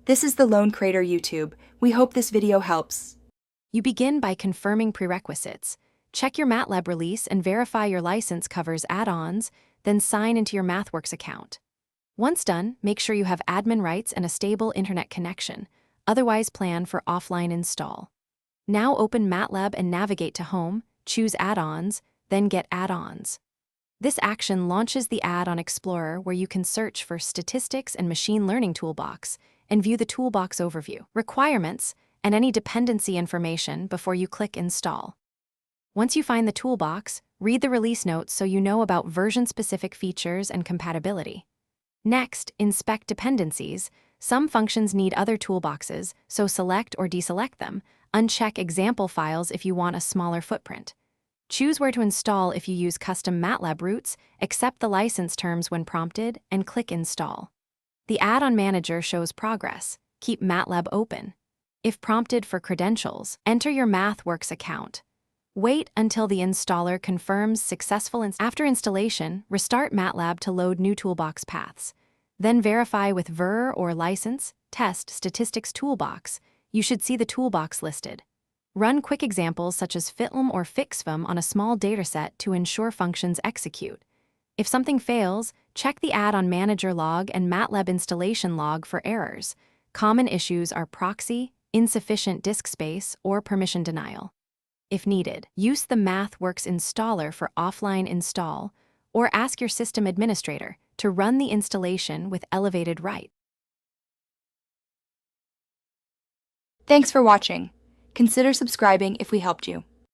This is the Lone Crater YouTube. We hope this video helps. You begin by confirming prerequisites. Check your Matlab release and verify your license covers add-ons, then sign into your MathWorks account. Once done, make sure you have admin rights and a stable internet connection. Otherwise, plan for offline install. Now open Matlab and navigate to Home, choose Add-ons, then Get Add-ons. This action launches the Add-on Explorer where you can search for Statistics and Machine Learning Toolbox and view the Toolbox overview, requirements, and any dependency information before you click Install. Once you find the Toolbox, read the release notes so you know about version-specific features and compatibility. Next, inspect dependencies. Some functions need other toolboxes, so select or deselect them. Uncheck example files if you want a smaller footprint. Choose where to install if you use custom Matlab routes, accept the license terms when prompted, and click Install. The Add-on Manager shows progress. Keep Matlab open. If prompted for credentials, enter your MathWorks account. Wait until the installer confirms successful After installation, restart Matlab to load new toolbox paths. Then verify with ver or license, test Statistics Toolbox. You should see the toolbox listed. Run quick examples such as fitlm or fixfm on a small dataset to ensure functions execute. If something fails, check the Add-on Manager log and Matlab installation log for errors. Common issues are proxy, insufficient disk space, or permission denial. If needed, use the MathWorks installer for offline install, or ask your system administrator to run the installation with elevated rights. Thanks for watching. Consider subscribing if we helped you.